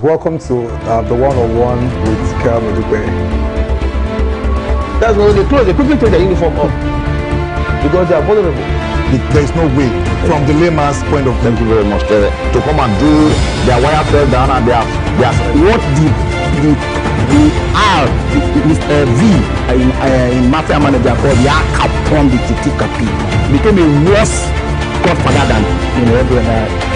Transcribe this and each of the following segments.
Welcome to the one-on-one with Kel Modupe. That's why they close. They quickly take the uniform off because they are vulnerable. There's no way, from the layman's point of view. Thank you very much, to come and do their wire fell down and their what the R V in mafia manager called Yaka from the Titikapi became a worse godfather than every other.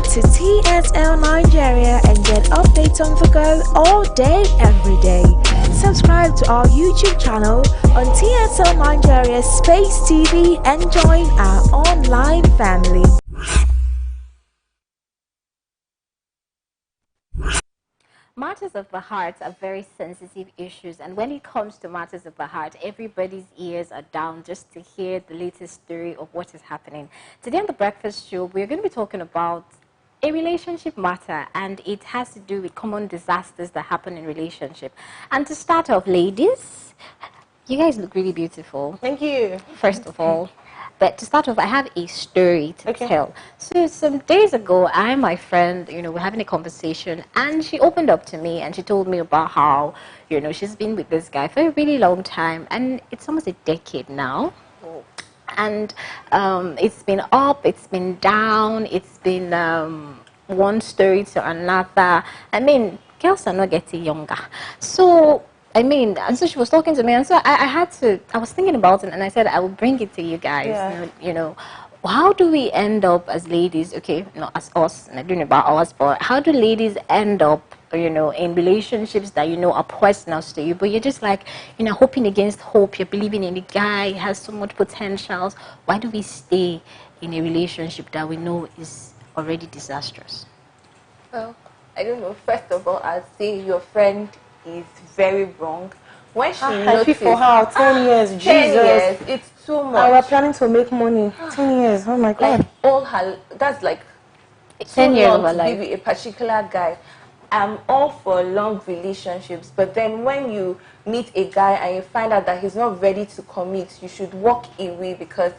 To TSL Nigeria and get updates on the go all day, every day. Subscribe to our YouTube channel on TSL Nigeria Space TV and join our online family. Matters of the heart are very sensitive issues, and when it comes to matters of the heart, everybody's ears are down just to hear the latest story of what is happening. Today on The Breakfast Show, we're going to be talking about a relationship matter, and it has to do with common disasters that happen in relationship. And to start off, ladies, you guys look really beautiful. Thank you. First of all. But to start off, I have a story to tell. So some days ago, I and my friend, we're having a conversation, and she opened up to me and she told me about how, she's been with this guy for a really long time, and it's almost a decade now. And it's been up, it's been down, it's been one story to another. I mean, girls are not getting younger. So, and so she was talking to me, and so I was thinking about it, and I said, I will bring it to you guys. Yeah. How do we end up as ladies, okay, not as us, and I don't know about us, but how do ladies end up, in relationships that, are poisonous to you, but you're just like, hoping against hope, you're believing in the guy, he has so much potentials. Why do we stay in a relationship that we know is already disastrous? Well, I don't know. First of all, I'd say your friend is very wrong. When she noticed for her 10 years, 10 Jesus. years, it's too much. I was planning to make money. 10 years, oh my God. Like, all her, that's like 10 years long of to life. be with a particular guy. I'm all for long relationships, but then when you meet a guy and you find out that he's not ready to commit, you should walk away, because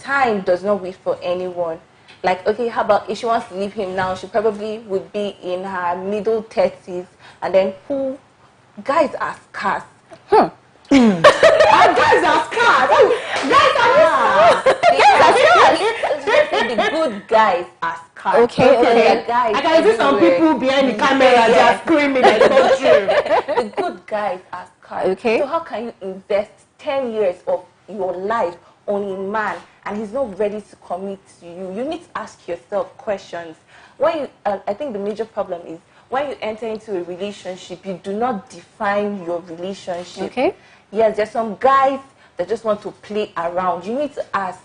time does not wait for anyone. Like, okay, how about if she wants to leave him now, she probably would be in her middle 30s, and then guys are scarce. Guys are scarce. Guys are The good guys are scarce. Okay. Guys, I can see some people behind the camera, they are screaming like so true. The good guys are scarce. Okay. So how can you invest 10 years of your life on a man and he's not ready to commit to you? You need to ask yourself questions. I think the major problem is when you enter into a relationship, you do not define your relationship. Okay. Yes, there's some guys that just want to play around. You need to ask,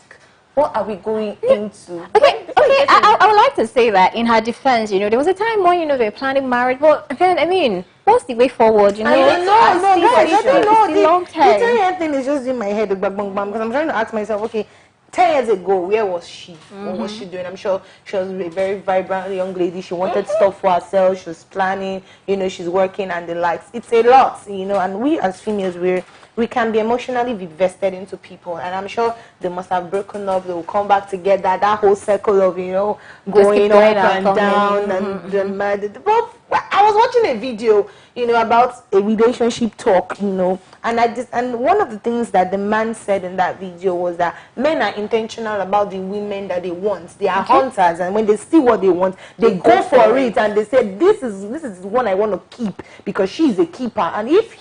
what are we going into? Okay. I would like to say that in her defense, there was a time when, they were planning marriage, but then, what's the way forward, No, guys, the long the term. 10-year thing is just in my head, because I'm trying to ask myself, okay, 10 years ago, where was she? What was she doing? I'm sure she was a very vibrant young lady. She wanted stuff for herself. She was planning, she's working and the likes. It's a lot, and we as females, we can be emotionally invested into people. And I'm sure they must have broken up. They will come back together. That whole circle of, going up and down and the mad. But I was watching a video, about a relationship talk, and one of the things that the man said in that video was that men are intentional about the women that they want. They are hunters, and when they see what they want, they go for it, and they say, this is the one I want to keep because she is a keeper. And if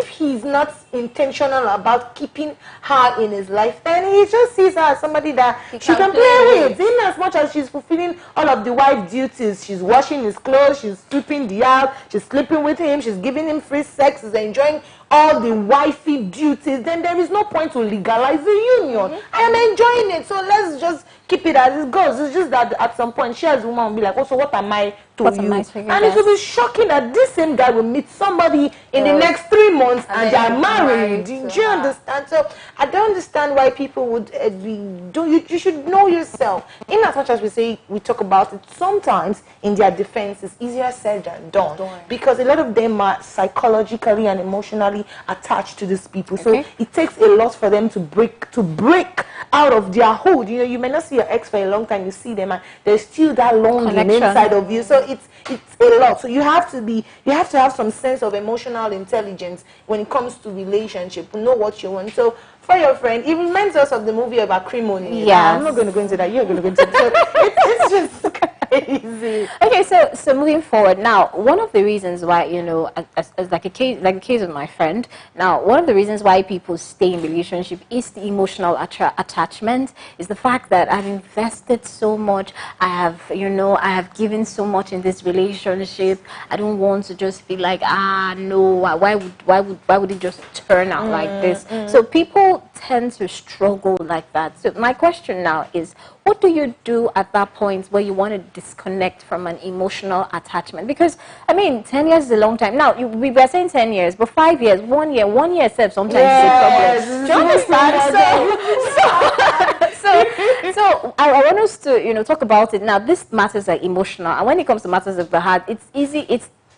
he's not intentional about keeping her in his life, then he just sees her as somebody that she can play with. In as much as she's fulfilling all of the wife duties, she's washing his clothes, she's sweeping the house, she's sleeping with him, she's giving him free sex, she's enjoying all the wifey duties, then there is no point to legalize the union. I am enjoying it, so let's just keep it as it goes. It's just that at some point, she as a woman will be like, oh, so what am I to What you? am I to you, And it yes. will be shocking that this same guy will meet somebody in the next 3 months and they are married. Do you understand? So I don't understand why people would you should know yourself. In as much as we talk about it, sometimes in their defense it's easier said than done. Because a lot of them are psychologically and emotionally attached to these people. So it takes a lot for them to break out of their hood. You know, you may not see your ex for a long time, you see them and there's still that longing Connection. inside of you. So it's a lot. So you have to have some sense of emotional intelligence when it comes to relationship. Know what you want. So for your friend, it reminds us of the movie about acrimony. Yes. I'm not going to go into that. You're going to go into it. So it's just crazy. Okay, so moving forward now, one of the reasons why, you know, as like a case of my friend, now one of the reasons why people stay in relationship is the emotional attachment, is the fact that I've invested so much, I have given so much in this relationship. I don't want to just be like, no, why would it just turn out like this? So people tend to struggle like that. So my question now is, what do you do at that point where you want to disconnect from an emotional attachment? Because, I mean, 10 years is a long time. Now, we were saying 10 years, but 5 years, 1 year itself sometimes is a problem. Do you understand? So I want us to, you know, talk about it. Now, this matters are emotional. And when it comes to matters of the heart, it's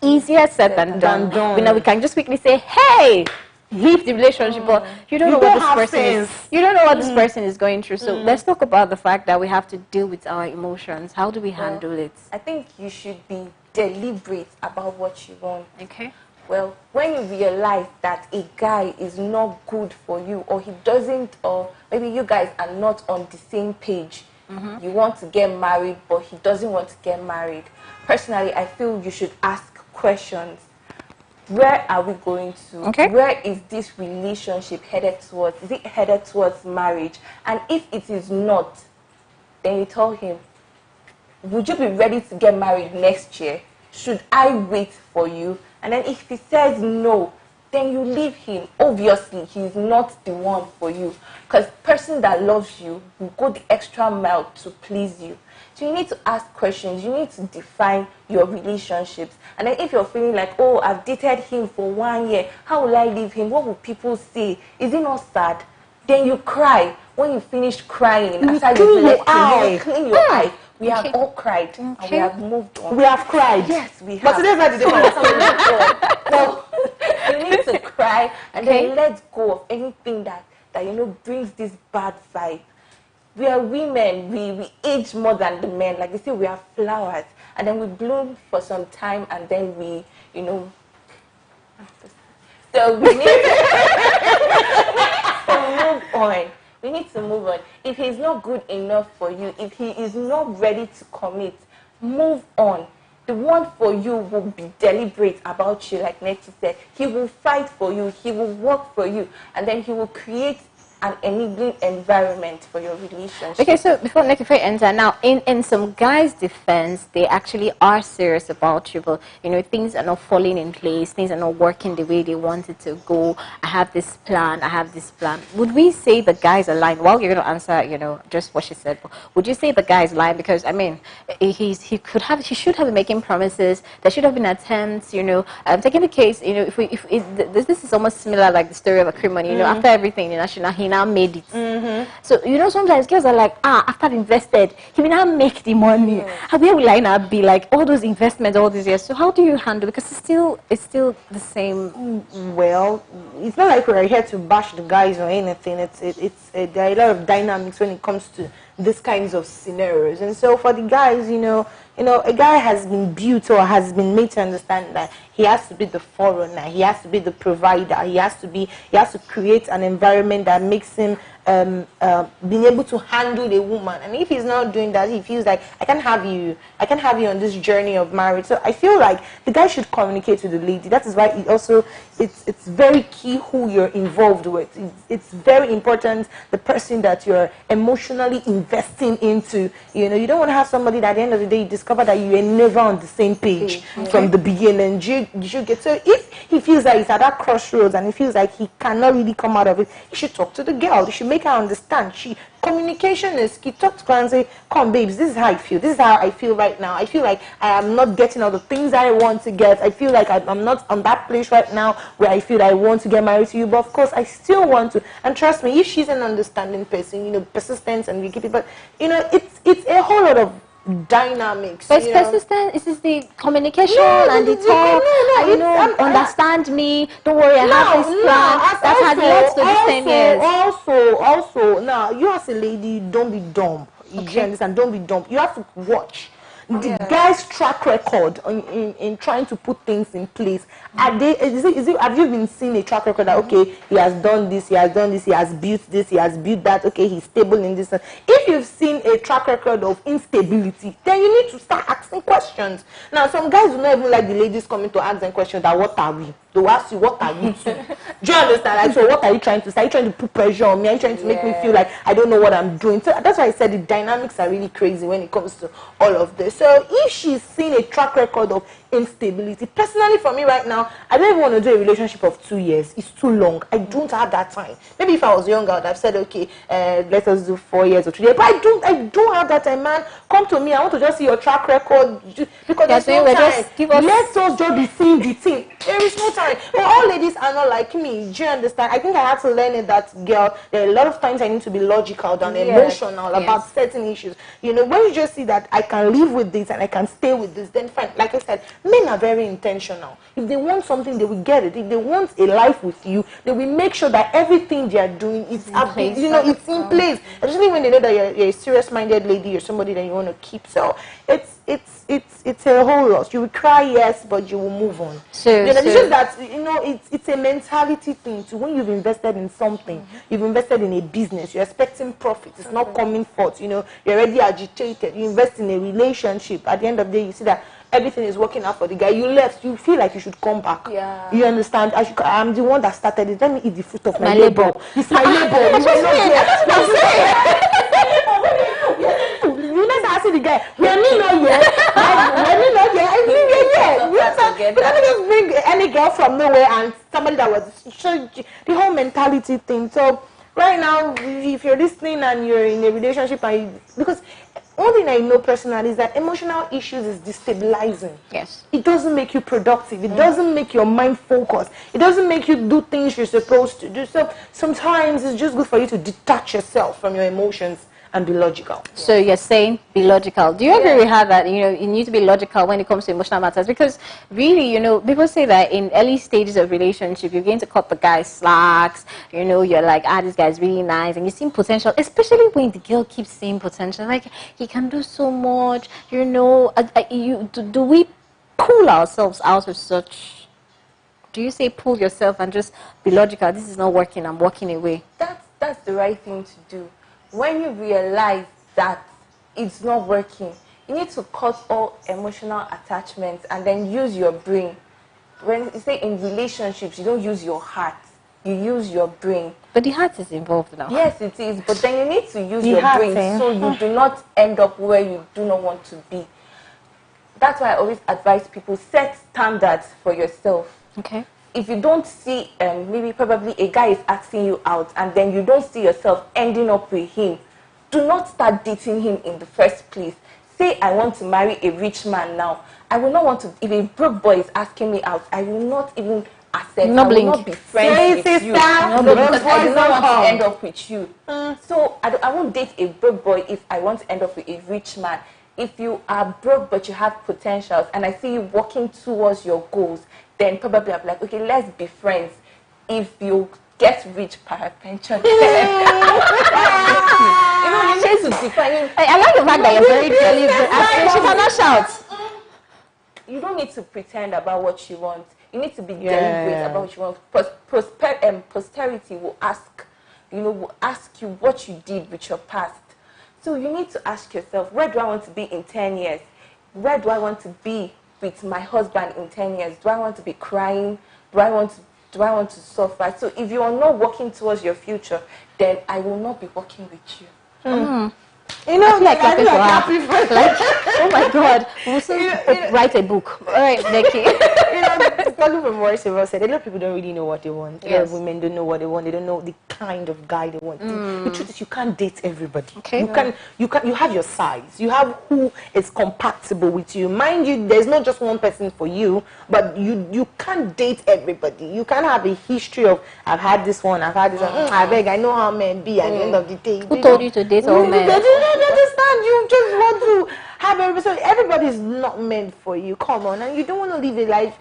easier said than done. You know, we can just quickly say, hey, leave the relationship, but you don't know what this person is. You don't know what this person is going through. So let's talk about the fact that we have to deal with our emotions. How do we handle it? I think you should be deliberate about what you want. Okay. Well, when you realize that a guy is not good for you, or he doesn't, or maybe you guys are not on the same page, you want to get married, but he doesn't want to get married. Personally, I feel you should ask questions. Where are we going to? Okay. Where is this relationship headed towards? Is it headed towards marriage? And if it is not, then you tell him, would you be ready to get married next year? Should I wait for you? And then if he says no, then you leave him. Obviously, he's not the one for you. Because person that loves you will go the extra mile to please you. So you need to ask questions. You need to define your relationships. And then if you're feeling like, oh, I've dated him for 1 year, how will I leave him? What will people say? Is it not sad? Then you cry. When you finish crying, after you've left him, you clean your eye. We have all cried and we have moved on. We have cried. Yes, we have. But today's not the difference. So you need to cry and then let go of anything that you know brings this bad vibe. We are women, we age more than the men. Like they say, we are flowers. And then we bloom for some time and then we, you know. So we need to move on. We need to move on. If he's not good enough for you, if he is not ready to commit, move on. The one for you will be deliberate about you, like Nettie said. He will fight for you. He will work for you. And then he will create an enabling environment for your relationship. Okay, so before I enter, now in some guys' defense, they actually are serious about you, but you know things are not falling in place, things are not working the way they want it to go. I have this plan. Would we say the guys are lying? Well, you're going to answer, you know, just what she said. But would you say the guys lying? Because I mean, he should have been making promises. There should have been attempts. You know, taking the case, you know, this is almost similar like the story of acrimony. You know, after everything, you know, he now made it. So you know sometimes girls are like, after I've invested, he will now make the money. Where will I now be? Like all those investments all these years. So how do you handle it? Because it's still the same. Well, it's not like we're here to bash the guys or anything. There are a lot of dynamics when it comes to these kinds of scenarios. And so for the guys, you know, a guy has been built or has been made to understand that he has to be the forerunner, he has to be the provider, he has to create an environment that makes him being able to handle a woman. And if he's not doing that, he feels like I can't have you on this journey of marriage. So I feel like the guy should communicate with the lady. That is why it's very key who you're involved with. It's very important, the person that you're emotionally investing into. You know, you don't want to have somebody that at the end of the day you discover that you are never on the same page from the beginning. You should get, so if he feels like he's at that crossroads and he feels like he cannot really come out of it, he should talk to the girl. He should make her understand. Communication is key. Talk to her and say, come babes, this is how I feel. This is how I feel right now. I feel like I am not getting all the things I want to get. I feel like I'm not on that place right now where I feel I want to get married to you. But of course, I still want to. And trust me, if she's an understanding person, you know, persistence and we keep it. But, you know, it's a whole lot of dynamics. But it's persistent. This is the communication and the talk. Understand me. Don't worry, I have this plan. That has led to the 10 years. Also, now you as a lady, don't be dumb. You understand? Don't be dumb. You have to watch the guy's track record in trying to put things in place. Have you been seeing a track record that he has done this, he has built this, he has built that, he's stable in this? If you've seen a track record of instability, then you need to start asking questions. Now, some guys do not even like the ladies coming to ask them questions that what are we? They will ask you, what are you to? Do you understand? Like, so what are you trying to say? Are you trying to put pressure on me? Are you trying to make me feel like I don't know what I'm doing? So that's why I said the dynamics are really crazy when it comes to all of this. So if she's seen a track record of instability, personally for me right now, I don't even want to do a relationship of 2 years. It's too long. I don't have that time. Maybe if I was younger, I would have said, let us do 4 years or 3 years. But I don't have that time, man. Come to me. I want to just see your track record because there's no time. Let us just be seeing the thing. There is no time. But all ladies are not like me. Do you understand? I think I had to learn it that, girl, there are a lot of times I need to be logical than emotional about certain issues. You know, when you just see that I can live with this and I can stay with this, then fine. Like I said, men are very intentional. If they want something, they will get it. If they want a life with you, they will make sure that everything they are doing is it's in place. Especially when they know that you're a serious-minded lady, you're somebody that you want to keep. So it's a whole lot. You will cry, yes, but you will move on. It's just that it's a mentality thing too. When you've invested in something, you've invested in a business, you're expecting profit. It's not coming forth. You're already agitated. You invest in a relationship. At the end of the day, you see that everything is working out for the guy. You left. You feel like you should come back. Yeah. You understand? I'm the one that started it. Let me eat the fruit of my labor. It's my labor. You know, I see the guy. We are not yet. Let me just bring any girl from nowhere and somebody that was the whole mentality thing. So right now, if you're listening and you're in a relationship, because one thing I know personally is that emotional issues is destabilizing. Yes. It doesn't make you productive. It doesn't make your mind focus. It doesn't make you do things you're supposed to do. So sometimes it's just good for you to detach yourself from your emotions and be logical. So you're saying be logical. Do you agree with her that you need to be logical when it comes to emotional matters? Because really, people say that in early stages of relationship, you're going to cut the guy's slacks. You're like, this guy's really nice, and you see potential. Especially when the girl keeps seeing potential, like he can do so much. Do we pull ourselves out of such? Do you say pull yourself and just be logical? This is not working. I'm walking away. That's the right thing to do. When you realize that it's not working, you need to cut all emotional attachments and then use your brain. When you say in relationships, you don't use your heart, you use your brain. But the heart is involved now. Yes, it is. But then you need to use your brain so you do not end up where you do not want to be. That's why I always advise people, set standards for yourself. Okay. If you don't see, probably a guy is asking you out and then you don't see yourself ending up with him, do not start dating him in the first place. Say, I want to marry a rich man now. I will not want to, if a broke boy is asking me out, I will not even accept, I will not be friends with you. Because I do not want to end up with you. So I won't date a broke boy if I want to end up with a rich man. If you are broke but you have potentials and I see you working towards your goals, then probably I'll be like, okay, let's be friends. If you get rich, parapension. You need to define. I like the fact that you're very deliberate. She cannot shout. You don't need to pretend about what you want. You need to be deliberate about what you want. Posterity will ask will ask you what you did with your past. So you need to ask yourself, where do I want to be in 10 years? Where do I want to be with my husband in 10 years? Do I want to be crying? Do I want to suffer? So if you are not working towards your future, then I will not be working with you. You know, like I feel like happy for like, oh my God, we'll soon write a book. All right, Nikki. Talking from what Silver said, a lot of people don't really know what they want. A lot of women don't know what they want. They don't know the kind of guy they want. The truth is, you can't date everybody. Okay. You have your size. You have who is compatible with you. Mind you, there's not just one person for you, but you can't date everybody. You can't have a history of, I've had this one, I've had this one. I beg, I know how men be at the end of the day. Who told you to date all men? They don't understand. You just want to have everybody. So everybody's not meant for you. Come on, and you don't want to live a life.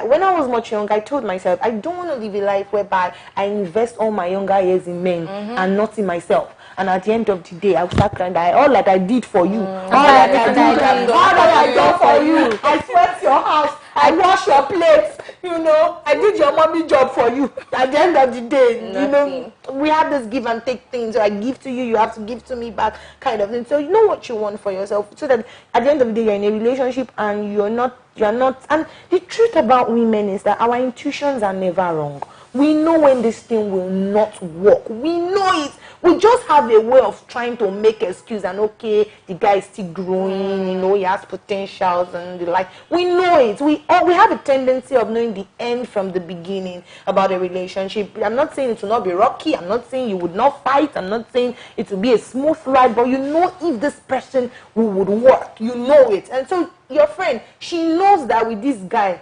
When I was much younger, I told myself, I don't want to live a life whereby I invest all my younger years in men and not in myself. And at the end of the day, I'll start crying that all that I did for you, all that I done for you, I swept your house, I washed your plates, I did your mommy job for you. At the end of the day, we have this give and take thing. So I give to you, you have to give to me back, kind of thing. So you know what you want for yourself, so that at the end of the day, you're in a relationship and you're not. And the truth about women is that our intuitions are never wrong. We know when this thing will not work. We know it. We just have a way of trying to make excuse and okay, the guy is still growing, he has potentials and the like. We know it. We have a tendency of knowing the end from the beginning about a relationship. I'm not saying it will not be rocky. I'm not saying you would not fight. I'm not saying it will be a smooth ride, but you know if this person would work. You know it. And so your friend, she knows that with this guy,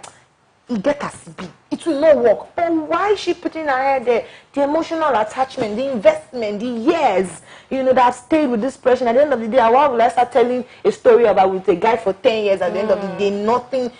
he get us be. It will not work. But why is she putting her head there? The emotional attachment, the investment, the years, that I've stayed with this person. At the end of the day, why will I start telling a story about with a guy for 10 years? At the end of the day, nothing,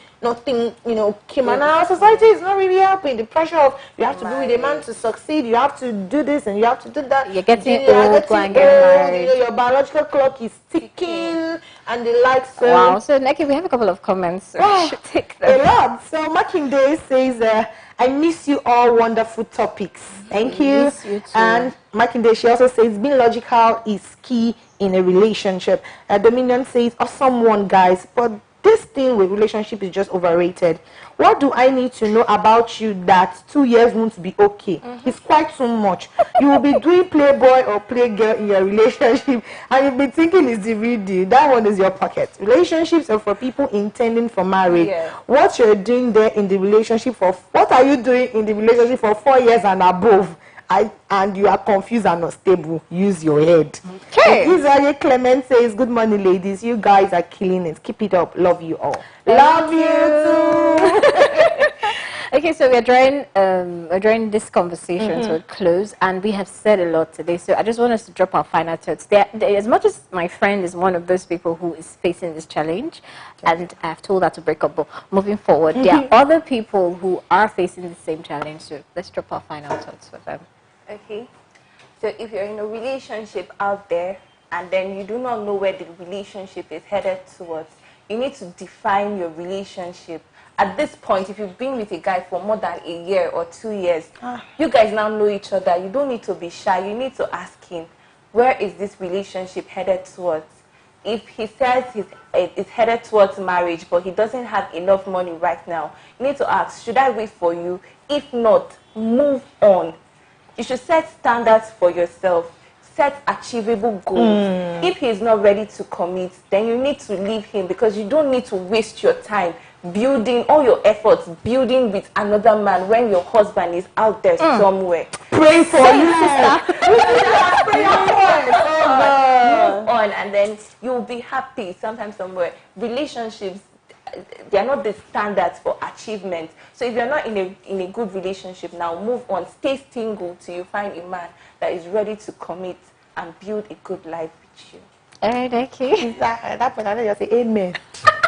came. And our society is not really helping. The pressure of you have to be with a man to succeed. You have to do this and you have to do that. You're getting old, go and get married. Your biological clock is ticking and the like. So wow. So, Neki, we have a couple of comments. So we should take them. A lot. So, Makinde says, I miss you all, wonderful topics. Thank you. Miss you too. And Makinde, she also says, being logical is key in a relationship. Dominion says, awesome one, guys, but this thing with relationship is just overrated. What do I need to know about you that 2 years won't be okay? It's quite too much. You will be doing playboy or playgirl in your relationship and you'll be thinking it's the real deal. That one is your pocket. Relationships are for people intending for marriage. Yeah. What you're doing there in the relationship what are you doing in the relationship for 4 years and above? And you are confused and unstable. Use your head. Okay. Israel Clement says, good morning, ladies. You guys are killing it. Keep it up. Love you all. Love you too. Okay, so we're drawing this conversation to a close, and we have said a lot today. So I just want us to drop our final thoughts. As much as my friend is one of those people who is facing this challenge, and I've told her to break up, but moving forward, there are other people who are facing the same challenge. So let's drop our final thoughts for them. Okay, so if you're in a relationship out there and then you do not know where the relationship is headed towards, you need to define your relationship. At this point, if you've been with a guy for more than a year or 2 years, you guys now know each other. You don't need to be shy. You need to ask him, where is this relationship headed towards? If he says it's headed towards marriage, but he doesn't have enough money right now, you need to ask, should I wait for you? If not, move on. You should set standards for yourself. Set achievable goals. If he's not ready to commit, then you need to leave him, because you don't need to waste your time building all your efforts, building with another man when your husband is out there somewhere. Praying for you, sister. Move on, and then you'll be happy sometime somewhere. Relationships, they are not the standards for achievement. So if you're not in a good relationship now, move on. Stay single till you find a man that is ready to commit and build a good life with you. All right, okay. That point, I just say amen.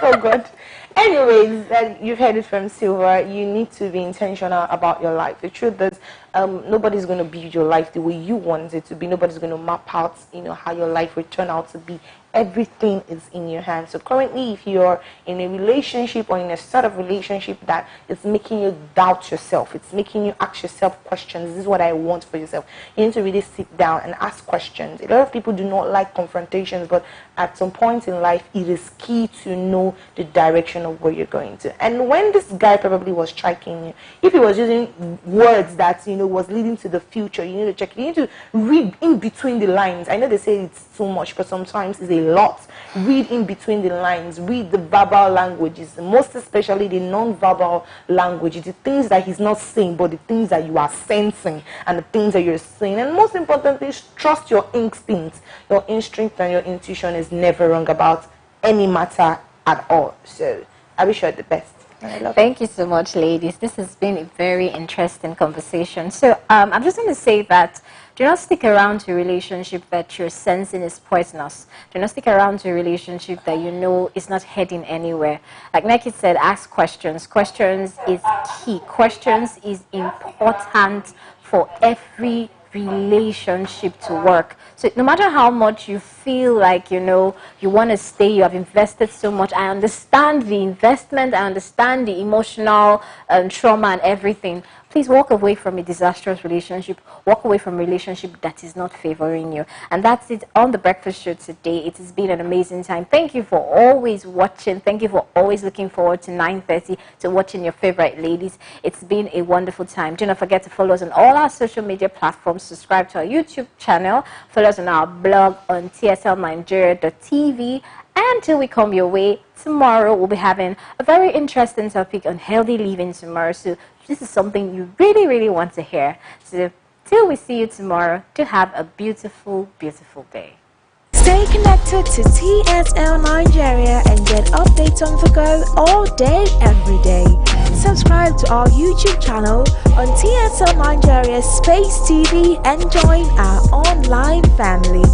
Oh God. Anyways, you've heard it from Silver. You need to be intentional about your life. The truth is, nobody's going to build your life the way you want it to be. Nobody's going to map out, how your life will turn out to be. Everything is in your hands. So currently, if you're in a relationship or in a sort of relationship that is making you doubt yourself, it's making you ask yourself questions. This is what I want for yourself. You need to really sit down and ask questions. A lot of people do not like confrontations, but at some point in life, it is key to know the direction of where you're going to. And when this guy probably was striking you, if he was using words that was leading to the future, you need to check. You need to read in between the lines. I know they say it's too much, but sometimes it's a lot. Read in between the lines. Read the verbal languages, most especially the non-verbal languages, the things that he's not saying, but the things that you are sensing and the things that you're saying. And most importantly, trust your instincts. Your instinct and your intuition is never wrong about any matter at all. So I wish you the best. Thank you so much, ladies. This has been a very interesting conversation. So I'm just going to say that do not stick around to a relationship that you're sensing is poisonous. Do not stick around to a relationship that is not heading anywhere. Like Nike said, ask questions. Questions is key. Questions is important for every relationship to work. So no matter how much you feel like you want to stay, you have invested so much, I understand the investment, I understand the emotional trauma and everything. Please walk away from a disastrous relationship. Walk away from a relationship that is not favoring you. And that's it on The Breakfast Show today. It has been an amazing time. Thank you for always watching. Thank you for always looking forward to 9:30 to watching your favorite ladies. It's been a wonderful time. Do not forget to follow us on all our social media platforms. Subscribe to our YouTube channel. Follow us on our blog on tslnigeria.tv. And until we come your way, tomorrow we'll be having a very interesting topic on healthy living tomorrow. So this is something you really, really want to hear. So till we see you tomorrow, do have a beautiful, beautiful day. Stay connected to TSL Nigeria and get updates on the go all day, every day. Subscribe to our YouTube channel on TSL Nigeria Space TV and join our online family.